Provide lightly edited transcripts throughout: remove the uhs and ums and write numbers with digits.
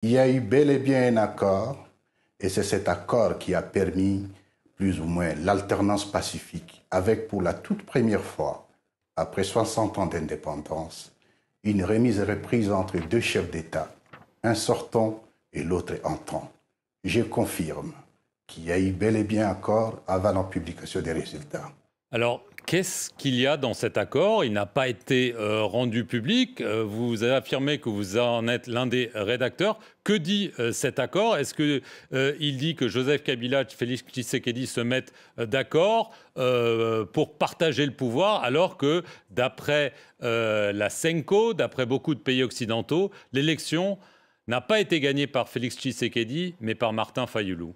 Il y a eu bel et bien un accord, et c'est cet accord qui a permis plus ou moins l'alternance pacifique, avec pour la toute première fois, après 60 ans d'indépendance, une remise et reprise entre deux chefs d'État, un sortant et l'autre entrant. Je confirme qu'il y a eu bel et bien accord avant la publication des résultats. Alors, qu'est-ce qu'il y a dans cet accord? Il n'a pas été rendu public. Vous avez affirmé que vous en êtes l'un des rédacteurs. Que dit cet accord? Est-ce qu'il dit que Joseph Kabila et Félix Tshisekedi se mettent d'accord pour partager le pouvoir, alors que, d'après la CENCO, d'après beaucoup de pays occidentaux, l'élection n'a pas été gagnée par Félix Tshisekedi, mais par Martin Fayulu?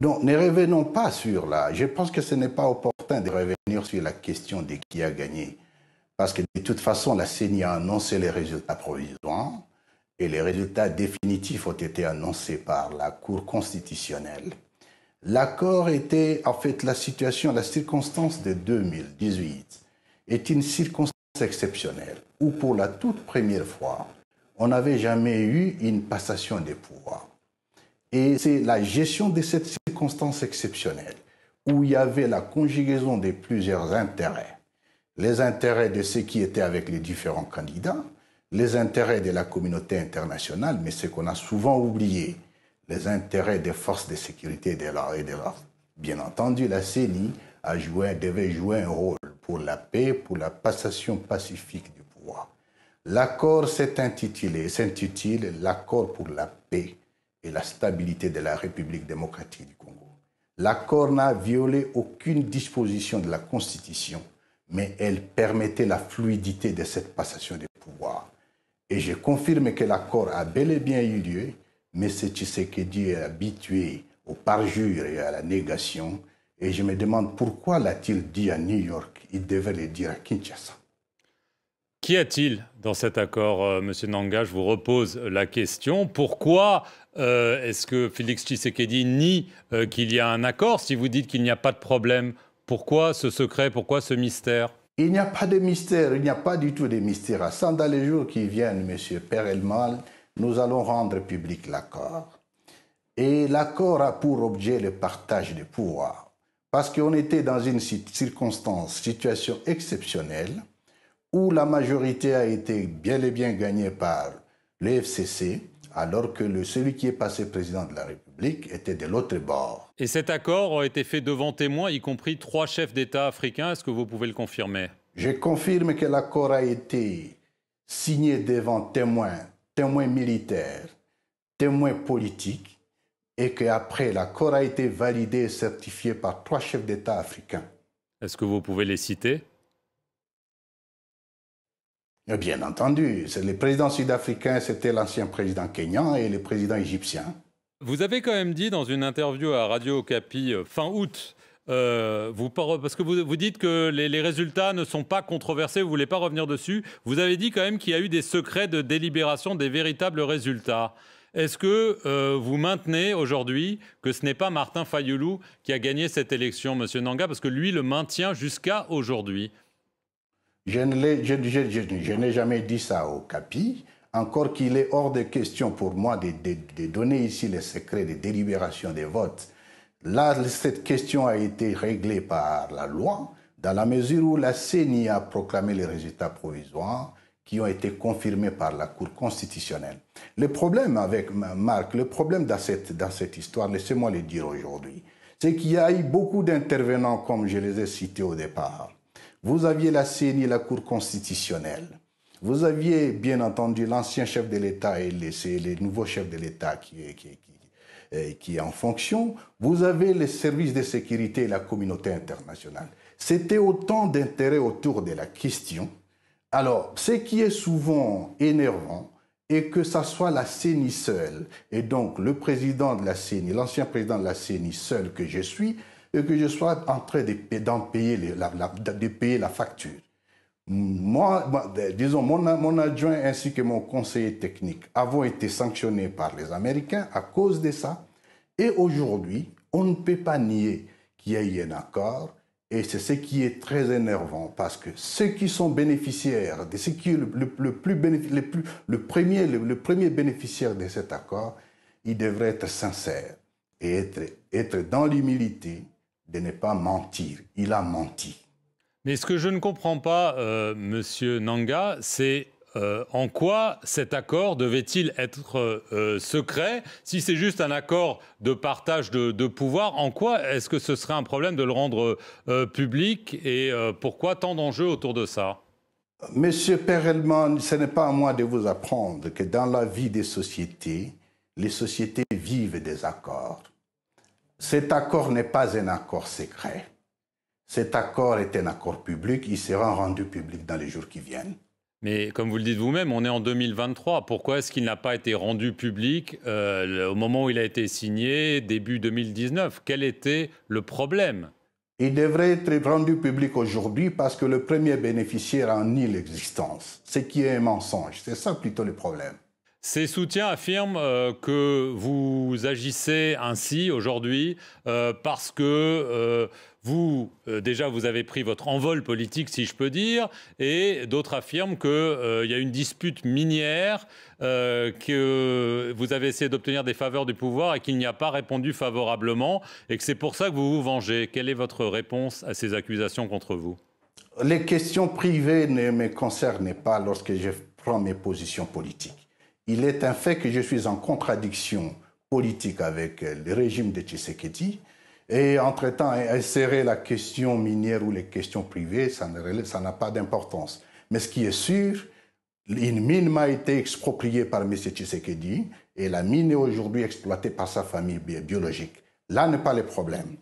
Donc, ne revenons pas sur là. Je pense que ce n'est pas opportun de revenir sur la question de qui a gagné. Parce que de toute façon, la CENI a annoncé les résultats provisoires et les résultats définitifs ont été annoncés par la Cour constitutionnelle. L'accord était, en fait, la circonstance de 2018 est une circonstance exceptionnelle où, pour la toute première fois, on n'avait jamais eu une passation des pouvoirs. Et c'est la gestion de cette circonstance exceptionnelle où il y avait la conjugaison de plusieurs intérêts. Les intérêts de ceux qui étaient avec les différents candidats, les intérêts de la communauté internationale, mais ce qu'on a souvent oublié, les intérêts des forces de sécurité et de l'ordre. Bien entendu, la CENI devait jouer un rôle pour la paix, pour la passation pacifique du pouvoir. L'accord s'intitule l'accord pour la paix et la stabilité de la République démocratique du Congo. L'accord n'a violé aucune disposition de la Constitution, mais elle permettait la fluidité de cette passation de pouvoir. Et je confirme que l'accord a bel et bien eu lieu, mais c'est Tshisekedi est habitué au parjure et à la négation. Et je me demande pourquoi l'a-t-il dit à New York? Il devait le dire à Kinshasa. Qu'y a-t-il dans cet accord, Monsieur Nanga? Je vous repose la question. Pourquoi est-ce que Félix Tshisekedi nie qu'il y a un accord? Si vous dites qu'il n'y a pas de problème, pourquoi ce secret, pourquoi ce mystère? Il n'y a pas de mystère, il n'y a pas du tout de mystère. Dans les jours qui viennent, Monsieur Perelman, nous allons rendre public l'accord. Et l'accord a pour objet le partage du pouvoir. Parce qu'on était dans une situation exceptionnelle, où la majorité a été bel et bien gagnée par le FCC, alors que celui qui est passé président de la République était de l'autre bord. Et cet accord a été fait devant témoins, y compris 3 chefs d'État africains. Est-ce que vous pouvez le confirmer? Je confirme que l'accord a été signé devant témoins militaires, témoins politiques, et qu'après, l'accord a été validé et certifié par 3 chefs d'État africains. Est-ce que vous pouvez les citer? Bien entendu, c'est le président sud-africain, c'était l'ancien président kényan et le président égyptien. Vous avez quand même dit dans une interview à Radio Okapi fin août, parce que vous dites que les résultats ne sont pas controversés, vous ne voulez pas revenir dessus, vous avez dit quand même qu'il y a eu des secrets de délibération des véritables résultats. Est-ce que vous maintenez aujourd'hui que ce n'est pas Martin Fayulu qui a gagné cette élection, Monsieur Nanga, parce que lui le maintient jusqu'à aujourd'hui? Je n'ai jamais dit ça au CAPI, encore qu'il est hors de question pour moi de donner ici les secrets de délibération des votes. Là, cette question a été réglée par la loi, dans la mesure où la CENI a proclamé les résultats provisoires qui ont été confirmés par la Cour constitutionnelle. Le problème avec Marc, le problème dans cette histoire, laissez-moi le dire aujourd'hui, c'est qu'il y a eu beaucoup d'intervenants, comme je les ai cités au départ. Vous aviez la CENI, la Cour constitutionnelle. Vous aviez, bien entendu, l'ancien chef de l'État et les nouveaux chefs de l'État qui est en fonction. Vous avez les services de sécurité et la communauté internationale. C'était autant d'intérêts autour de la question. Alors, ce qui est souvent énervant est que ça soit la CENI seule, et donc le président de la CENI, l'ancien président de la CENI seul que je suis, et que je sois en train de payer la facture. Disons, mon adjoint ainsi que mon conseiller technique avons été sanctionnés par les Américains à cause de ça. Et aujourd'hui, on ne peut pas nier qu'il y a eu un accord Et c'est ce qui est très énervant, parce que ceux qui sont bénéficiaires, ce qui est le premier bénéficiaire de cet accord, il devrait être sincère et être dans l'humilité de ne pas mentir. Il a menti. Mais ce que je ne comprends pas, Monsieur Nanga, c'est en quoi cet accord devait-il être secret? Si c'est juste un accord de partage de pouvoir, en quoi est-ce que ce serait un problème de le rendre public et pourquoi tant d'enjeux autour de ça? Monsieur Perelman, ce n'est pas à moi de vous apprendre que dans la vie des sociétés, les sociétés vivent des accords. Cet accord n'est pas un accord secret. Cet accord est un accord public, il sera rendu public dans les jours qui viennent. Mais comme vous le dites vous-même, on est en 2023. Pourquoi est-ce qu'il n'a pas été rendu public au moment où il a été signé, début 2019? Quel était le problème? Il devrait être rendu public aujourd'hui parce que le premier bénéficiaire en nie l'existence, ce qui est un mensonge. C'est ça plutôt le problème. Ces soutiens affirment que vous agissez ainsi aujourd'hui parce que déjà, vous avez pris votre envol politique, si je peux dire, et d'autres affirment qu'il y a une dispute minière, que vous avez essayé d'obtenir des faveurs du pouvoir et qu'il n'y a pas répondu favorablement, et que c'est pour ça que vous vous vengez. Quelle est votre réponse à ces accusations contre vous? Les questions privées ne me concernent pas lorsque je prends mes positions politiques. Il est un fait que je suis en contradiction politique avec le régime de Tshisekedi. Et entre-temps, insérer la question minière ou les questions privées, ça n'a pas d'importance. Mais ce qui est sûr, une mine m'a été expropriée par M. Tshisekedi et la mine est aujourd'hui exploitée par sa famille biologique. Là n'est pas le problème.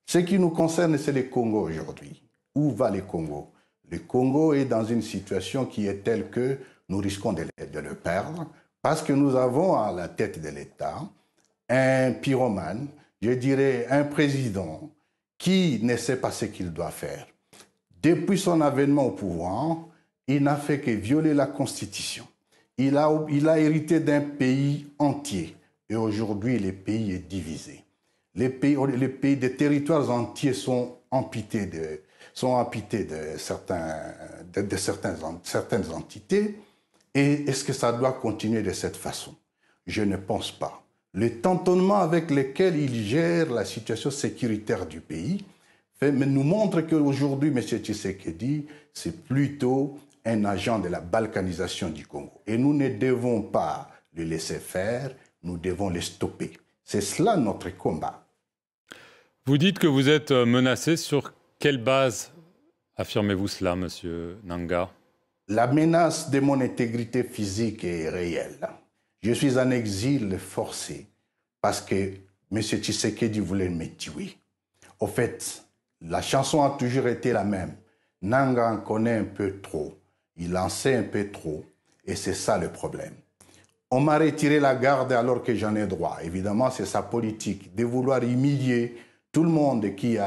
Ce qui nous concerne, c'est le Congo aujourd'hui. Où va le Congo? Le Congo est dans une situation qui est telle que nous risquons de le perdre parce que nous avons à la tête de l'État un pyromane, je dirais un président qui ne sait pas ce qu'il doit faire. Depuis son avènement au pouvoir, il n'a fait que violer la Constitution. Il a hérité d'un pays entier et aujourd'hui le pays est divisé. Des territoires entiers sont amputés de certaines entités. Et est-ce que ça doit continuer de cette façon? Je ne pense pas. Le tâtonnement avec lequel il gère la situation sécuritaire du pays nous montre qu'aujourd'hui, M. Tshisekedi, c'est plutôt un agent de la balkanisation du Congo. Et nous ne devons pas le laisser faire, nous devons le stopper. C'est cela notre combat. Vous dites que vous êtes menacé. Sur quelle base affirmez-vous cela, M. Nanga? La menace de mon intégrité physique est réelle. Je suis en exil forcé parce que M. Tshisekedi voulait me tuer. Au fait, la chanson a toujours été la même. Nanga en connaît un peu trop. Il en sait un peu trop. Et c'est ça le problème. On m'a retiré la garde alors que j'en ai droit. Évidemment, c'est sa politique de vouloir humilier tout le monde qui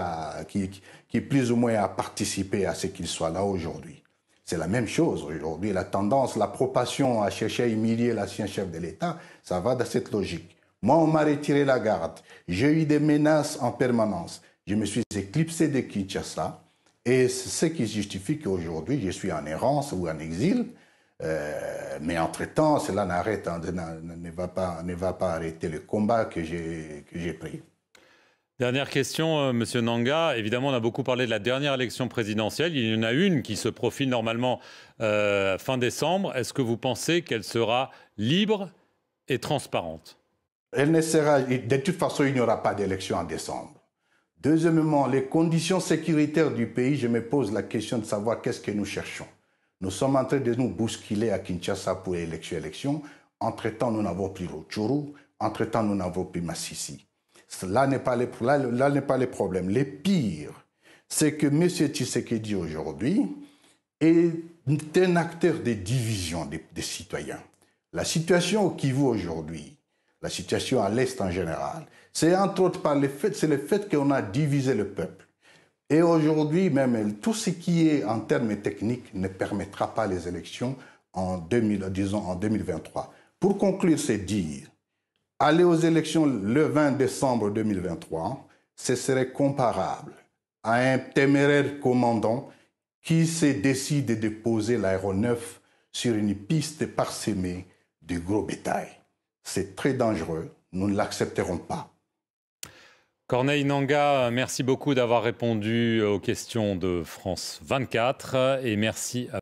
plus ou moins a participé à ce qu'il soit là aujourd'hui. C'est la même chose aujourd'hui. La tendance, la propension à chercher à humilier l'ancien chef de l'État, ça va dans cette logique. Moi, on m'a retiré la garde. J'ai eu des menaces en permanence. Je me suis éclipsé de Kinshasa. Et c'est ce qui justifie qu'aujourd'hui, je suis en errance ou en exil. Mais entre-temps, cela ne va pas arrêter le combat que j'ai pris. Dernière question, Monsieur Nanga. Évidemment, on a beaucoup parlé de la dernière élection présidentielle. Il y en a une qui se profile normalement fin décembre. Est-ce que vous pensez qu'elle sera libre et transparente? Elle ne sera... De toute façon, il n'y aura pas d'élection en décembre. Deuxièmement, les conditions sécuritaires du pays, je me pose la question de savoir qu'est-ce que nous cherchons. Nous sommes en train de nous bousculer à Kinshasa pour l'élection. Entre-temps, nous n'avons plus Rutshuru. Entre-temps, nous n'avons plus Masisi. Là n'est pas le problème. Le pire, c'est que M. Tshisekedi aujourd'hui est un acteur de division des citoyens. La situation au Kivu aujourd'hui, la situation à l'Est en général, c'est entre autres par le fait qu'on a divisé le peuple. Et aujourd'hui, même tout ce qui est en termes techniques ne permettra pas les élections en 2023. Pour conclure, c'est dire, aller aux élections le 20 décembre 2023, ce serait comparable à un téméraire commandant qui se décide de poser l'aéronef sur une piste parsemée de gros bétail. C'est très dangereux, nous ne l'accepterons pas. Corneille Nangaa, merci beaucoup d'avoir répondu aux questions de France 24 et merci à